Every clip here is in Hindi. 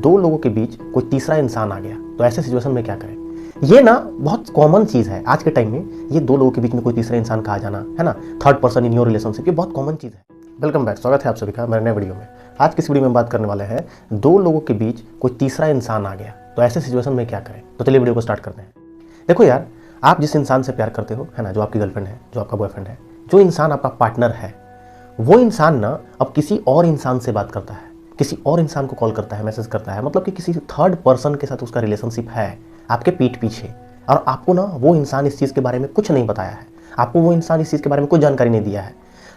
दो लोगों के बीच कोई तीसरा इंसान आ गया तो ऐसे सिचुएशन में क्या करें। ये ना बहुत कॉमन चीज़ है आज के टाइम में, ये दो लोगों के बीच में कोई तीसरा इंसान का आ जाना, है ना, third person in your relationship, ये बहुत कॉमन चीज़ है। वेलकम बैक, स्वागत है आप सभी का मेरे नए वीडियो में। आज की इस वीडियो में बात करने वाले हैं दो लोगों के बीच कोई तीसरा इंसान आ गया तो ऐसे सिचुएशन में क्या करें। तो चलिए वीडियो को स्टार्ट करते हैं। देखो यार, आप जिस इंसान से प्यार करते हो, है ना, जो आपकी गर्लफ्रेंड है, जो आपका बॉयफ्रेंड है, जो इंसान आपका पार्टनर है, वो इंसान ना अब किसी और इंसान से बात करता है, किसी और इंसान को कॉल करता है, मैसेज करता है, मतलब कि किसी थर्ड पर्सन के साथ उसका रिलेशनशिप है आपके पीठ पीछे, और आपको ना वो इंसान इस चीज़ के बारे में कुछ नहीं बताया है, आपको वो इंसान इस चीज़ के बारे में कोई जानकारी नहीं दिया है।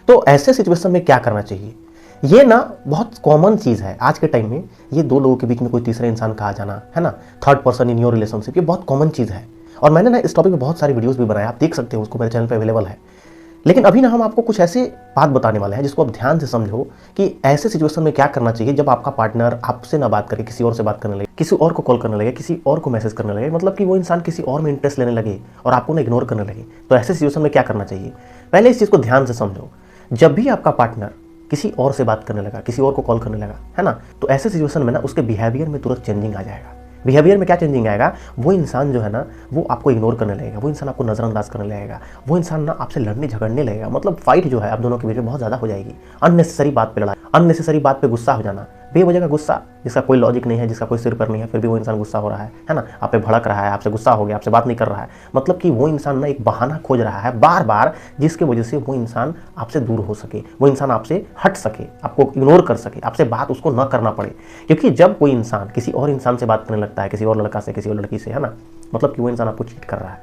तो ऐसे सिचुएशन में क्या करना चाहिए। ये ना बहुत कॉमन चीज़ है आज के टाइम में, ये दो लोगों के बीच में कोई तीसरा इंसान का आ जाना, है ना, third person in your relationship, ये बहुत कॉमन चीज़ है। और मैंने ना इस टॉपिक पे बहुत सारी वीडियोस भी बनाए, आप देख सकते हो, उसको मेरे चैनल पे अवेलेबल है। लेकिन अभी ना हम आपको कुछ ऐसे बात बताने वाले हैं जिसको आप ध्यान से समझो कि ऐसे सिचुएशन में क्या करना चाहिए जब आपका पार्टनर आपसे ना बात करे, किसी और से बात करने लगे, किसी और को कॉल करने लगे, किसी और को मैसेज करने लगे, मतलब कि वो इंसान किसी और में इंटरेस्ट लेने लगे और आपको ना इग्नोर करने लगे। तो ऐसे सिचुएशन में क्या करना चाहिए, पहले इस चीज़ को ध्यान से समझो। जब भी आपका पार्टनर किसी और से बात करने लगा, किसी और को कॉल करने लगा, है ना, तो ऐसे सिचुएशन में ना उसके बिहेवियर में तुरंत चेंजिंग आ जाएगा। बिहेवियर में क्या चेंजिंग आएगा, वो इंसान जो है ना वो आपको इग्नोर करने लगेगा, वो इंसान आपको नजरअंदाज करने लगेगा, वो इंसान ना आपसे लड़ने झगड़ने लगेगा, मतलब फाइट जो है आप दोनों के बीच में बहुत ज़्यादा हो जाएगी। अननेसेसरी बात पे लड़ाई, अननेसेसरी बात पे गुस्सा हो जाना, बेवजह का गुस्सा जिसका कोई लॉजिक नहीं है, जिसका कोई सिर पर नहीं है, फिर भी वो इंसान गुस्सा हो रहा है ना, आप पे भड़क रहा है, आपसे गुस्सा हो गया, आपसे बात नहीं कर रहा है, मतलब कि वो इंसान ना एक बहाना खोज रहा है बार बार, जिसकी वजह से वो इंसान आपसे दूर हो सके, वो इंसान आपसे हट सके, आपको इग्नोर कर सके, आपसे बात उसको न करना पड़े। क्योंकि जब कोई इंसान किसी और इंसान से बात करने लगता है, किसी और लड़का से, किसी और लड़की से, है ना, मतलब कि वो इंसान आपको चीट कर रहा है,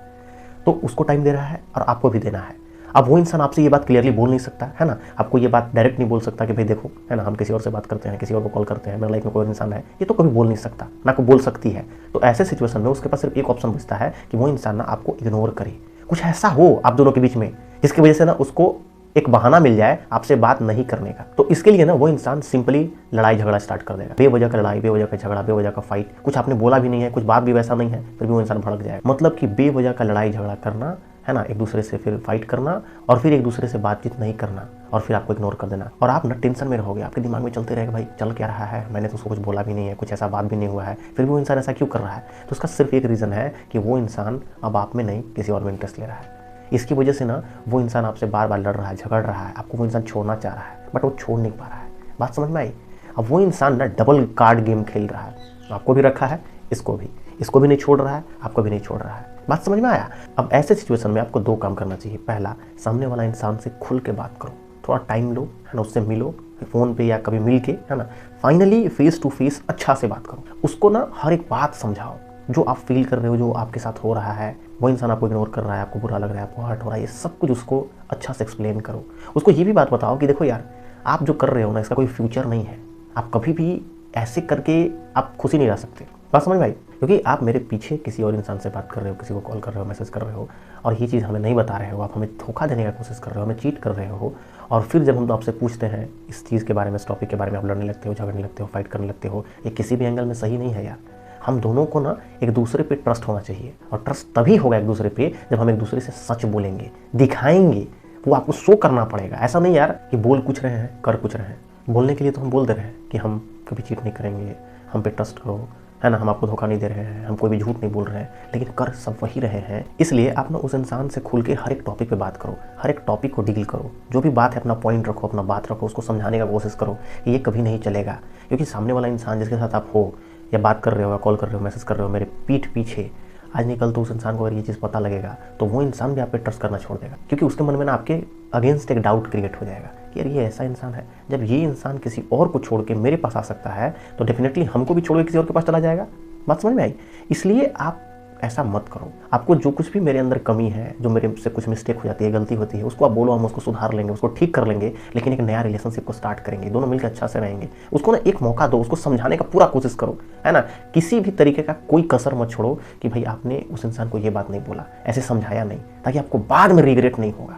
तो उसको टाइम दे रहा है और आपको भी देना है। अब वो इंसान आपसे ये बात क्लियरली बोल नहीं सकता, है ना, आपको ये बात डायरेक्ट नहीं बोल सकता कि भाई देखो, है ना, हम किसी और से बात करते हैं, किसी और को कॉल करते हैं, मेरे लाइफ में कोई और इंसान है, ये तो कभी बोल नहीं सकता, ना को बोल सकती है। तो ऐसे सिचुएशन में उसके पास सिर्फ एक ऑप्शन बचता है कि वो इंसान ना आपको इग्नोर करे, कुछ ऐसा हो आप दोनों के बीच में जिसकी वजह से ना उसको एक बहाना मिल जाए आपसे बात नहीं करने का। तो इसके लिए ना वो इंसान सिंपली लड़ाई झगड़ा स्टार्ट कर देगा, बेवजह का लड़ाई, बेवजह का झगड़ा, बेवजह का फाइट, कुछ आपने बोला भी नहीं है, कुछ बात भी वैसा नहीं है, फिर भी वो इंसान भड़क जाएगा। मतलब कि बेवजह का लड़ाई झगड़ा करना, है ना, एक दूसरे से फिर फाइट करना और फिर एक दूसरे से बातचीत नहीं करना और फिर आपको इग्नोर कर देना, और आप ना टेंशन में रहोगे, आपके दिमाग में चलते रहेगा भाई चल क्या रहा है, मैंने तो उसको कुछ बोला भी नहीं है, कुछ ऐसा बात भी नहीं हुआ है, फिर भी वो इंसान ऐसा क्यों कर रहा है। तो उसका सिर्फ एक रीज़न है कि वो इंसान अब आप में नहीं किसी और में इंटरेस्ट ले रहा है। इसकी वजह से ना वो इंसान आपसे बार बार लड़ रहा है, झगड़ रहा है, आपको वो इंसान छोड़ना चाह रहा है बट वो छोड़ नहीं पा रहा है। बात समझ में आई। अब वो इंसान ना डबल कार्ड गेम खेल रहा है, आपको भी रखा है, इसको भी नहीं छोड़ रहा है, आपको भी नहीं छोड़ रहा है। बात समझ में आया। अब ऐसे सिचुएशन में आपको दो काम करना चाहिए। पहला, सामने वाला इंसान से खुल के बात करो, थोड़ा टाइम लो, है ना, उससे मिलो फ़ोन पे या कभी मिल के, है ना, फाइनली फेस टू फेस अच्छा से बात करो, उसको ना हर एक बात समझाओ, जो आप फील कर रहे हो, जो आपके साथ हो रहा है, वो इंसान आपको इग्नोर कर रहा है, आपको बुरा लग रहा है, आपको हर्ट हो रहा है, ये सब कुछ उसको अच्छा से एक्सप्लेन करो। उसको ये भी बात बताओ कि देखो यार, आप जो कर रहे हो ना इसका कोई फ्यूचर नहीं है, आप कभी भी ऐसे करके आप खुशी नहीं रह सकते। बात समझ में आई। क्योंकि आप मेरे पीछे किसी और इंसान से बात कर रहे हो, किसी को कॉल कर रहे हो, मैसेज कर रहे हो, और ये चीज़ हमें नहीं बता रहे हो, आप हमें धोखा देने का कोशिश कर रहे हो, हमें चीट कर रहे हो, और फिर जब हम आपसे पूछते हैं इस चीज़ के बारे में, इस टॉपिक के बारे में, आप लड़ने लगते हो, झगड़ने लगते हो, फाइट करने लगते हो। ये किसी भी एंगल में सही नहीं है यार। हम दोनों को ना एक दूसरे पे ट्रस्ट होना चाहिए, और ट्रस्ट तभी होगा एक दूसरे पे जब हम एक दूसरे से सच बोलेंगे, दिखाएंगे, वो आपको शो करना पड़ेगा। ऐसा नहीं यार कि बोल कुछ रहे हैं कर कुछ रहे हैं। बोलने के लिए तो हम बोल दे रहे हैं कि हम कभी चीट नहीं करेंगे, हम पे ट्रस्ट करो, है ना, हम आपको धोखा नहीं दे रहे हैं, हम कोई भी झूठ नहीं बोल रहे हैं, लेकिन कर सब वही रहे हैं। इसलिए आप ना उस इंसान से खुल के हर एक टॉपिक पे बात करो, हर एक टॉपिक को डील करो, जो भी बात है अपना पॉइंट रखो, अपना बात रखो, उसको समझाने का कोशिश करो कि ये कभी नहीं चलेगा। क्योंकि सामने वाला इंसान जिसके साथ आप हो, या बात कर रहे हो, या कॉल कर रहे हो, मैसेज कर रहे हो, मेरे पीठ पीछे, आज नहीं कल तो उस इंसान को अगर ये चीज़ पता लगेगा तो वो इंसान भी आप पे ट्रस्ट करना छोड़ देगा। क्योंकि उसके मन में ना आपके अगेंस्ट एक डाउट क्रिएट हो जाएगा कि यार ये ऐसा इंसान है, जब ये इंसान किसी और को छोड़ के मेरे पास आ सकता है तो डेफिनेटली हमको भी छोड़ के किसी और के पास चला जाएगा। बात समझ में आई। इसलिए आप ऐसा मत करो। आपको जो कुछ भी मेरे अंदर कमी है, जो मेरे से कुछ मिस्टेक हो जाती है, गलती होती है, उसको आप बोलो, हम उसको सुधार लेंगे, उसको ठीक कर लेंगे, लेकिन एक नया रिलेशनशिप को स्टार्ट करेंगे, दोनों मिलकर अच्छा से रहेंगे। उसको ना एक मौका दो, उसको समझाने का पूरा कोशिश करो, है ना, किसी भी तरीके का कोई कसर मत छोड़ो कि भाई आपने उस इंसान को ये बात नहीं बोला, ऐसे समझाया नहीं, ताकि आपको बाद में रिग्रेट नहीं होगा।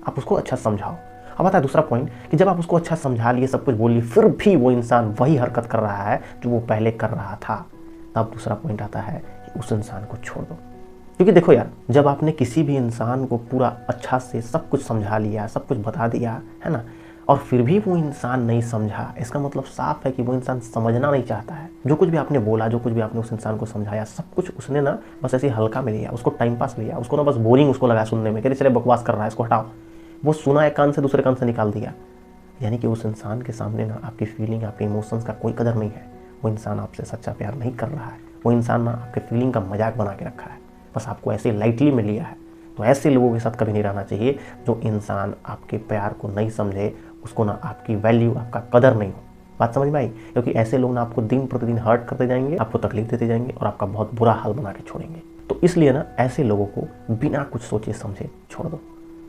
आप उसको अच्छा समझाओ। अब आता है दूसरा पॉइंट कि जब आप उसको अच्छा समझा लिए, सब कुछ बोल लिए, फिर भी वो इंसान वही हरकत कर रहा है जो वो पहले कर रहा था, तब दूसरा पॉइंट आता है कि उस इंसान को छोड़ दो। क्योंकि देखो यार, जब आपने किसी भी इंसान को पूरा अच्छा से सब कुछ समझा लिया, सब कुछ बता दिया, है ना, और फिर भी वो इंसान नहीं समझा, इसका मतलब साफ है कि वो इंसान समझना नहीं चाहता है। जो कुछ भी आपने बोला, जो कुछ भी आपने उस इंसान को समझाया, सब कुछ उसने ना बस ऐसे हल्का में लिया, उसको टाइम पास लिया, उसको ना बस बोरिंग उसको लगा सुनने में, कि चले बकवास कर रहा है, इसको हटाओ। वो सुना एक कान से दूसरे कान से निकाल दिया। यानी कि उस इंसान के सामने ना आपकी फीलिंग, आपके इमोशंस का कोई कदर नहीं है। वो इंसान आपसे सच्चा प्यार नहीं कर रहा है। वो इंसान ना आपके फीलिंग का मजाक बना के रखा है, बस आपको ऐसे लाइटली में लिया है। तो ऐसे लोगों के साथ कभी नहीं रहना चाहिए। जो इंसान आपके प्यार को नहीं समझे, उसको ना आपकी वैल्यू, आपका कदर नहीं हो। बात समझ में आई? क्योंकि ऐसे लोग ना आपको दिन प्रतिदिन हर्ट करते जाएंगे, आपको तकलीफ देते जाएंगे और आपका बहुत बुरा हाल बना के छोड़ेंगे। तो इसलिए ना ऐसे लोगों को बिना कुछ सोचे समझे छोड़ दो।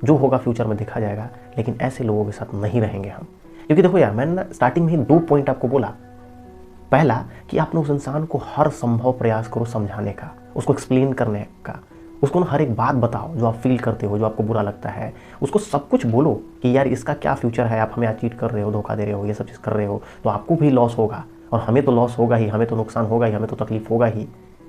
जो होगा फ्यूचर में देखा जाएगा, लेकिन ऐसे लोगों के साथ नहीं रहेंगे हम। क्योंकि देखो यार, मैंने ना स्टार्टिंग में ही 2 पॉइंट आपको बोला। पहला कि आपने उस इंसान को हर संभव प्रयास करो समझाने का, उसको एक्सप्लेन करने का, उसको ना हर एक बात बताओ जो आप फील करते हो, जो आपको बुरा लगता है। उसको सब कुछ बोलो कि यार इसका क्या फ्यूचर है, आप हमें आज चीट कर रहे हो, धोखा दे रहे हो, ये सब चीज़ कर रहे हो, तो आपको भी लॉस होगा और हमें तो लॉस होगा ही, हमें तो नुकसान होगा ही, हमें तो तकलीफ होगा ही,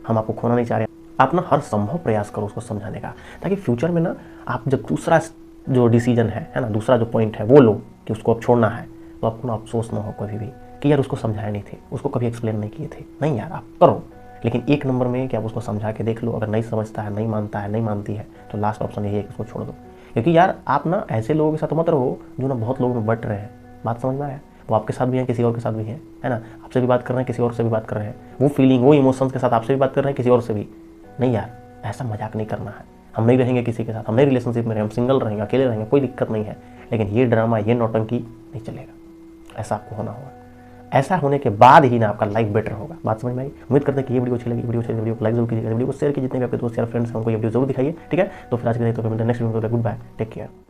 हम आपको खोना नहीं चाह रहे। आप ना हर संभव प्रयास करो उसको समझाने का, ताकि फ्यूचर में ना आप जब दूसरा जो डिसीजन है ना, दूसरा जो पॉइंट है वो लो कि उसको अब छोड़ना है, तो आपको ना अफसोस ना हो कभी भी कि यार उसको समझाए नहीं थे, उसको कभी एक्सप्लेन नहीं किए थे। नहीं यार, आप करो, लेकिन 1 नंबर में कि आप उसको समझा के देख लो। अगर नहीं समझता है, नहीं मानता है, नहीं मानती है, तो लास्ट ऑप्शन यही है कि उसको छोड़ दो। क्योंकि यार आप ना ऐसे लोगों के साथ मत रहो जो ना बहुत लोगों में बट रहे हैं। बात समझ में आया? वो आपके साथ भी हैं, किसी और के साथ भी हैं, है ना? आपसे भी बात कर रहे हैं, किसी और से भी बात कर रहे हैं, वो फीलिंग, वो इमोशंस के साथ आपसे भी बात कर रहे हैं, किसी और से भी। नहीं यार, ऐसा मजाक नहीं करना है। हम नहीं रहेंगे किसी के साथ, हम नहीं रिलेशनशिप में रहेंगे, हम सिंगल रहेंगे, अकेले रहेंगे, कोई दिक्कत नहीं है, लेकिन ये ड्रामा, ये नौटंकी नहीं चलेगा। ऐसा आपको होना होगा। ऐसा होने के बाद ही ना आपका लाइफ बेटर होगा। बात समझ में आई? उम्मीद करते हैं कि ये वीडियो अच्छी लगी। वीडियो को लाइक जरूर कीजिएगा, वीडियो को शेयर कीजिए, जितने भी आपके दोस्त यार फ्रेंड्स हैं उनको ये वीडियो जरूर दिखाइए। ठीक है, तो फिर आज के लिए तो नेक्स्ट वीडियो में गुड बाय, टेक केयर।